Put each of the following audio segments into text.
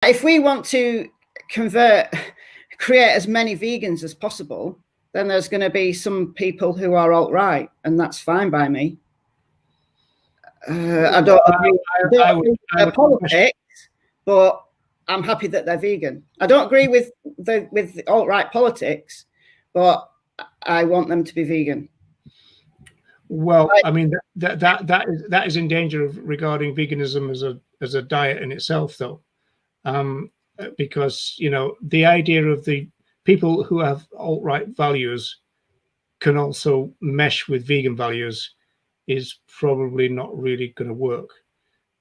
if we want to create as many vegans as possible, then there's going to be some people who are alt-right, and that's fine by me. I don't agree with politics, but I'm happy that they're vegan. I don't agree with the alt-right politics, but I want them to be vegan. Well, I mean, that is in danger of regarding veganism as a diet in itself, though, because, you know, the idea of the people who have alt-right values can also mesh with vegan values is probably not really going to work,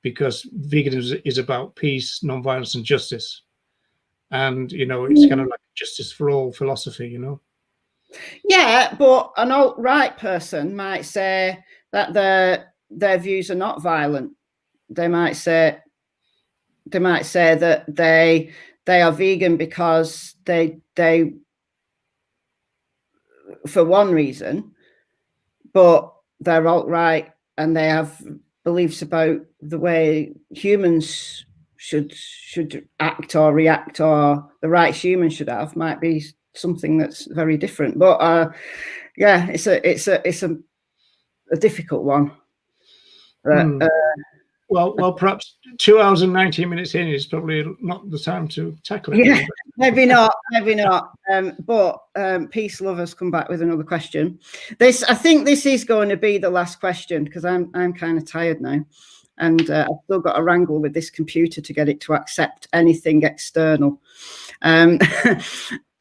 because veganism is about peace, non-violence, and justice, and, you know, it's kind of like justice for all philosophy, you know. Yeah, but an alt-right person might say that their views are not violent. They might say that they are vegan because they for one reason, but they're alt-right and they have beliefs about the way humans should act or react, or the rights humans should have might be something that's very different. But yeah, it's a difficult one. Well, perhaps 2 hours and 19 minutes in is probably not the time to tackle it. Yeah, maybe not. But peace lovers come back with another question. I think this is going to be the last question, because I'm kind of tired now, and I've still got to wrangle with this computer to get it to accept anything external.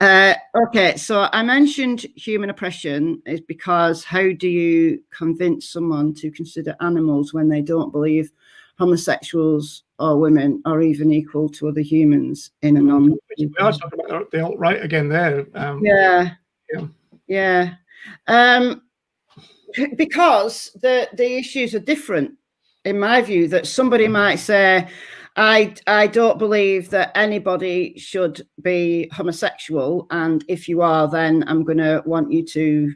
Okay, so I mentioned human oppression is because how do you convince someone to consider animals when they don't believe homosexuals or women are even equal to other humans in a non? We are talking about the alt-right again there. Yeah. Because the issues are different, in my view. That somebody might say, I don't believe that anybody should be homosexual, and if you are, then I'm going to want you to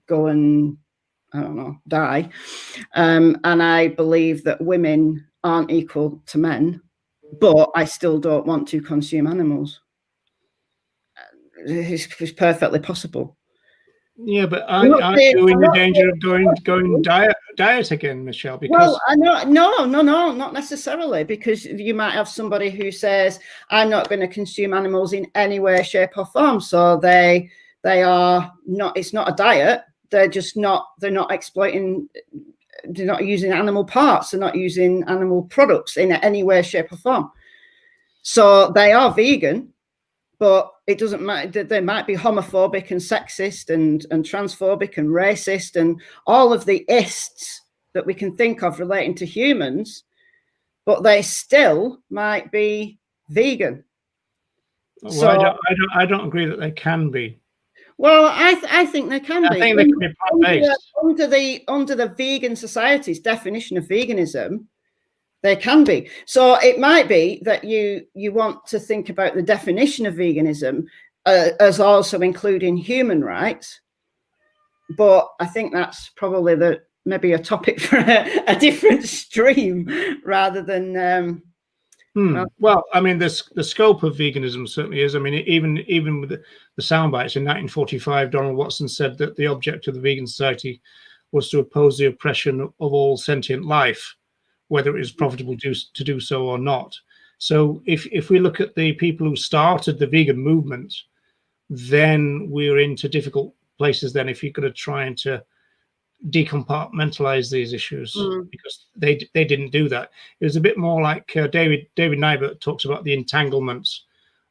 go and, I don't know, die. And I believe that women aren't equal to men, but I still don't want to consume animals. It's perfectly possible. Yeah, but aren't you in the danger of going diet again, Michelle? Because no, not necessarily, because you might have somebody who says, I'm not going to consume animals in any way, shape, or form. So they are not. It's not a diet. They're just not. They're not exploiting. They're not using animal parts. They're not using animal products in any way, shape, or form. So they are vegan. But it doesn't matter. They might be homophobic and sexist and transphobic and racist and all of the ists that we can think of relating to humans, but they still might be vegan. Well, so, I don't agree that they can be. Well, I think they can be. I think they can be plant-based. Under the vegan society's definition of veganism, they can be. So it might be that you want to think about the definition of veganism as also including human rights. But I think that's probably maybe a topic for a different stream rather than. Well, I mean, the scope of veganism certainly is. I mean, even with the sound bites in 1945, Donald Watson said that the object of the vegan society was to oppose the oppression of all sentient life, whether it is profitable to do so or not. So if we look at the people who started the vegan movement, then we're into difficult places then if you're going to try to decompartmentalize these issues, because they didn't do that. It was a bit more like David Nybert talks about the entanglements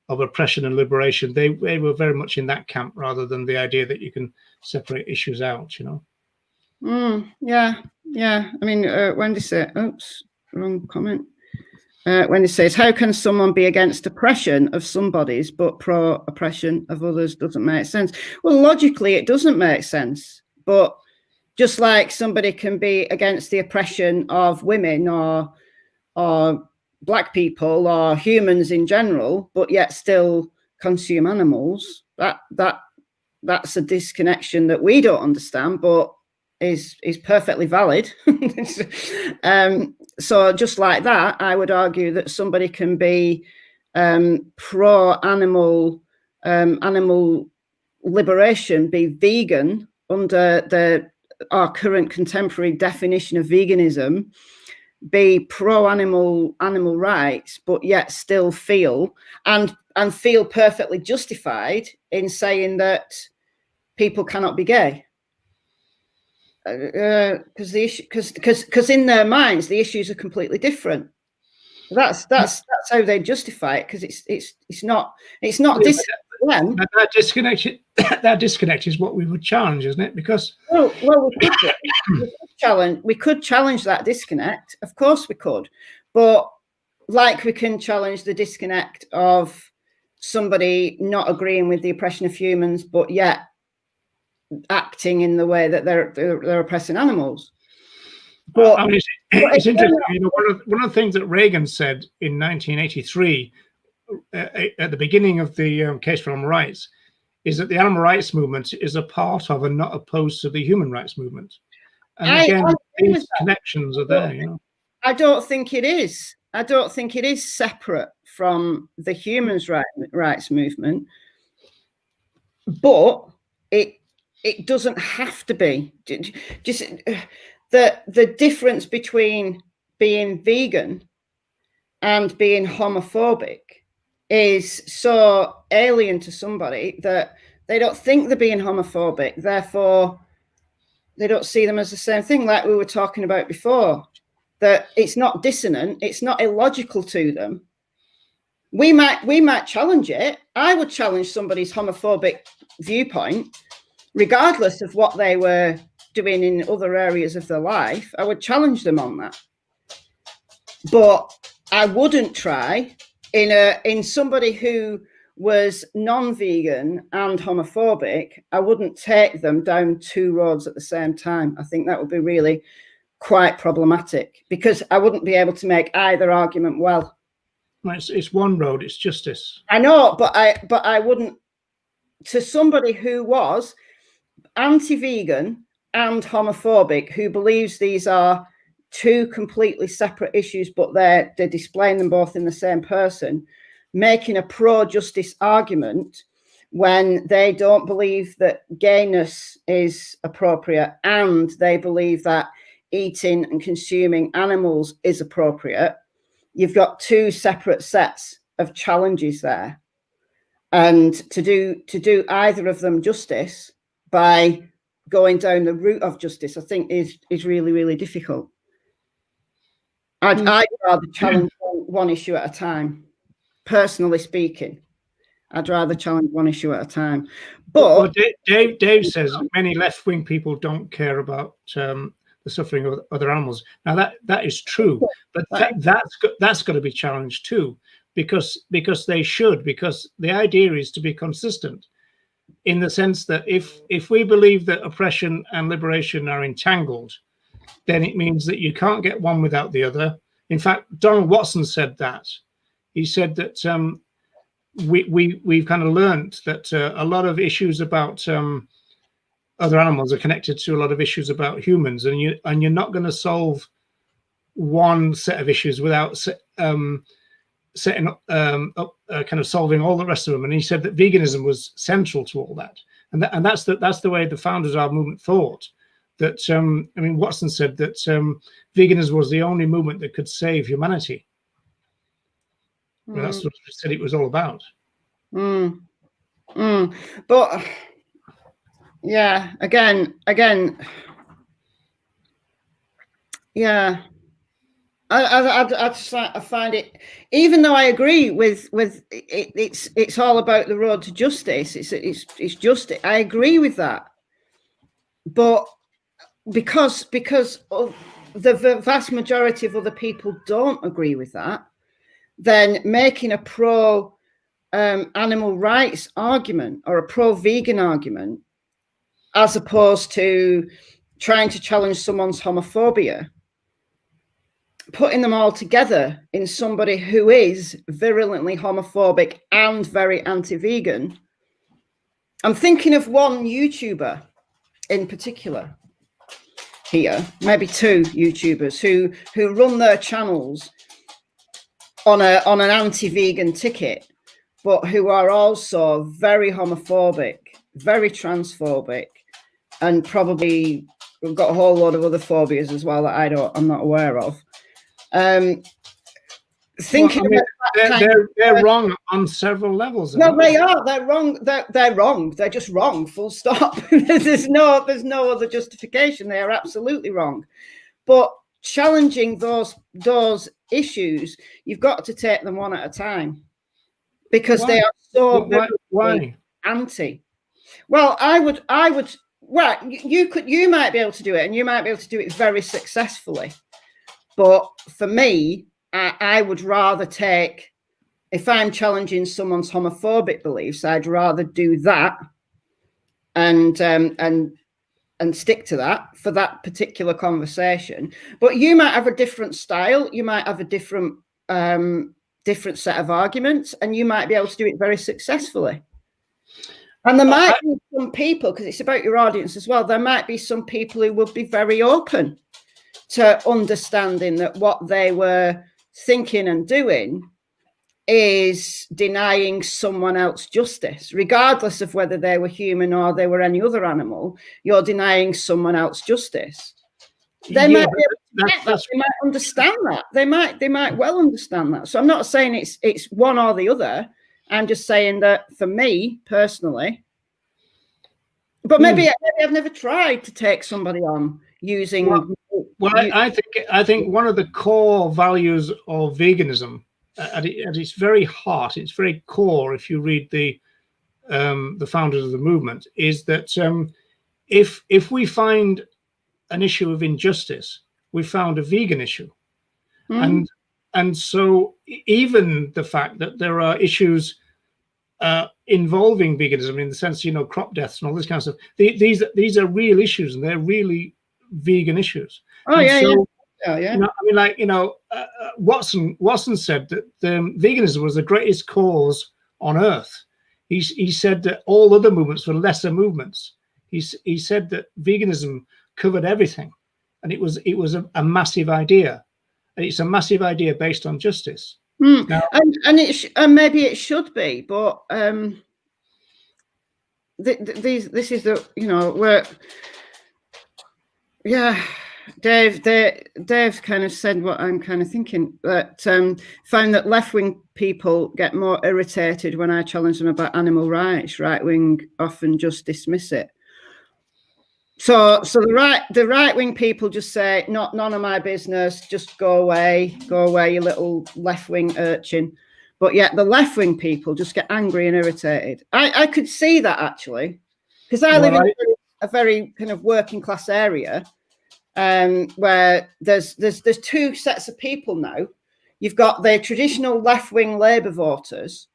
of oppression and liberation. They were very much in that camp rather than the idea that you can separate issues out, you know. Yeah. I mean, Wendy said, oops, wrong comment. Wendy says, how can someone be against oppression of some bodies but pro-oppression of others? Doesn't make sense. Well, logically, it doesn't make sense. But just like somebody can be against the oppression of women or black people or humans in general, but yet still consume animals, that's a disconnection that we don't understand, but is perfectly valid. So just like that, I would argue that somebody can be pro-animal animal liberation be vegan under our current contemporary definition of veganism, be pro-animal rights, but yet still feel and feel perfectly justified in saying that people cannot be gay, because in their minds the issues are completely different. That's how they justify it, because it's not that disconnect is what we would challenge, isn't it? Because we could challenge that disconnect. Of course we could, but like we can challenge the disconnect of somebody not agreeing with the oppression of humans, but yet acting in the way that they're oppressing animals. But I mean, it's interesting. You know, one of the things that Reagan said in 1983 at the beginning of the case for animal rights is that the animal rights movement is a part of and not opposed to the human rights movement. And again, these connections are there. You know, I don't think it is. I don't think it is separate from the human rights movement, but it doesn't have to be. Just the difference between being vegan and being homophobic is so alien to somebody that they don't think they're being homophobic, therefore they don't see them as the same thing, like we were talking about before, that it's not dissonant, it's not illogical to them. We might challenge it. I would challenge somebody's homophobic viewpoint, regardless of what they were doing in other areas of their life. I would challenge them on that. But I wouldn't try in somebody who was non-vegan and homophobic. I wouldn't take them down two roads at the same time. I think that would be really quite problematic, because I wouldn't be able to make either argument well. It's one road, it's justice. I know, but I wouldn't, to somebody who was anti-vegan and homophobic, who believes these are two completely separate issues, but they're displaying them both in the same person, making a pro-justice argument when they don't believe that gayness is appropriate and they believe that eating and consuming animals is appropriate. You've got two separate sets of challenges there, and to do either of them justice by going down the route of justice, I think is really, really difficult. I'd rather challenge one issue at a time. Personally speaking, I'd rather challenge one issue at a time. But Dave says many left-wing people don't care about the suffering of other animals. Now that is true, but that's got to be challenged too, because they should. Because the idea is to be consistent, in the sense that if we believe that oppression and liberation are entangled, then it means that you can't get one without the other. In fact, Donald Watson said that. He said that we've kind of learned that a lot of issues about other animals are connected to a lot of issues about humans, and you're not going to solve one set of issues without setting up kind of solving all the rest of them. And he said that veganism was central to all that, and that's the way the founders of our movement thought. That I mean, Watson said that veganism was the only movement that could save humanity. Well, that's what he said it was all about. But yeah, again, yeah. I find it, even though I agree with it, it's all about the road to justice. It's justice. I agree with that, but because of the vast majority of other people don't agree with that, then making a pro animal rights argument or a pro vegan argument, as opposed to trying to challenge someone's homophobia, putting them all together in somebody who is virulently homophobic and very anti-vegan. I'm thinking of one YouTuber in particular here, maybe two YouTubers who run their channels on an anti-vegan ticket, but who are also very homophobic, very transphobic, and probably we've got a whole load of other phobias as well that I'm not aware of. Thinking they're wrong on several levels. No, they are. They're wrong. They're wrong. They're just wrong. Full stop. there's no other justification. They are absolutely wrong. But challenging those issues, you've got to take them one at a time, because they are so why anti. Well, I would. Well, you might be able to do it, and you might be able to do it very successfully. But for me, I would rather take, if I'm challenging someone's homophobic beliefs, I'd rather do that and stick to that for that particular conversation. But you might have a different style, you might have a different set of arguments, and you might be able to do it very successfully. And there might be some people, because it's about your audience as well, there might be some people who would be very open to understanding that what they were thinking and doing is denying someone else justice, regardless of whether they were human or they were any other animal. You're denying someone else justice. They might be able to get that. They might understand that. They might well understand that. So I'm not saying it's one or the other. I'm just saying that for me personally, but maybe I've never tried to take somebody on using. Well, I think one of the core values of veganism, at its very heart, its very core, if you read the founders of the movement, is that if we find an issue of injustice, we found a vegan issue, and so even the fact that there are issues involving veganism, in the sense, crop deaths and all this kind of stuff, these are real issues, and they're really vegan issues. Watson said that veganism was the greatest cause on earth. He said that all other movements were lesser movements. He said that veganism covered everything, and it was a massive idea. And it's a massive idea based on justice. Now, and maybe it should be, but this is the where Dave kind of said what I'm kind of thinking, that found that left-wing people get more irritated when I challenge them about animal rights. Right-wing often just dismiss it. So the right-wing people just say, none of my business, just go away, you little left-wing urchin. But yet the left-wing people just get angry and irritated. I could see that, actually, because I live in a very kind of working class area, where there's two sets of people now. You've got the traditional left-wing Labour voters,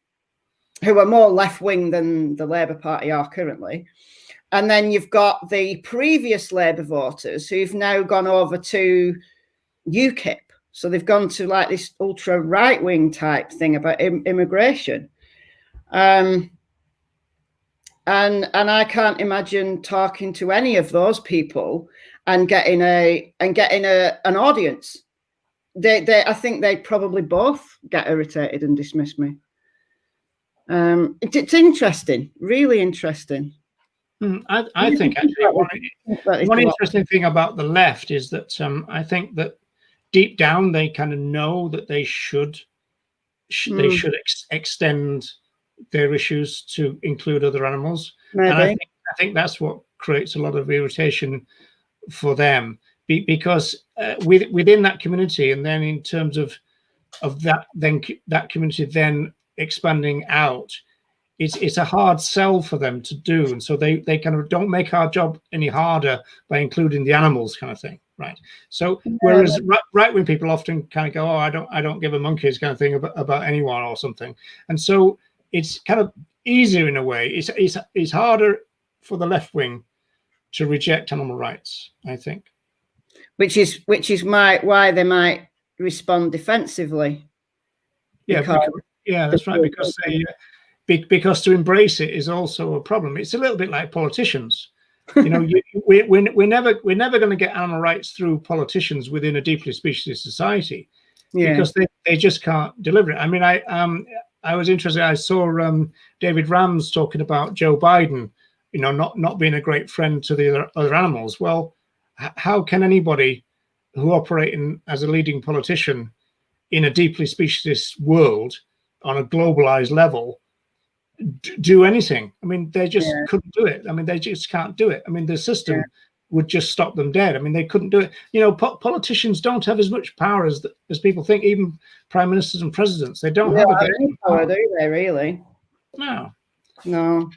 who are more left-wing than the Labour Party are currently. And then you've got the previous Labour voters who've now gone over to UKIP. So they've gone to like this ultra right-wing type thing about immigration. And I can't imagine talking to any of those people and getting an audience. I think they'd probably both get irritated and dismiss me. It's interesting, really interesting. I think actually one interesting thing about the left is that I think that deep down they kind of know that they should extend their issues to include other animals. Maybe. And I think that's what creates a lot of irritation for them, because within that community, and then in terms of that community then expanding out, it's a hard sell for them to do, and so they kind of don't make our job any harder by including the animals, kind of thing, right? So whereas right-wing people often kind of go, oh, I don't give a monkeys kind of thing about anyone or something, and so it's kind of easier in a way. It's harder for the left wing to reject animal rights, I think. Which is why they might respond defensively. Yeah, that's right. Because to embrace it is also a problem. It's a little bit like politicians. We're never going to get animal rights through politicians within a deeply specialist society. because they just can't deliver it. I mean, I was interested. I saw David Rams talking about Joe Biden, you know, not being a great friend to the other animals. Well, how can anybody who operating as a leading politician in a deeply speciesist world on a globalized level do anything? I mean, they just couldn't do it. I mean, they just can't do it. I mean, the system would just stop them dead. I mean, they couldn't do it. You know, politicians don't have as much power as people think. Even prime ministers and presidents, they don't have any power, do they? Really? No. No.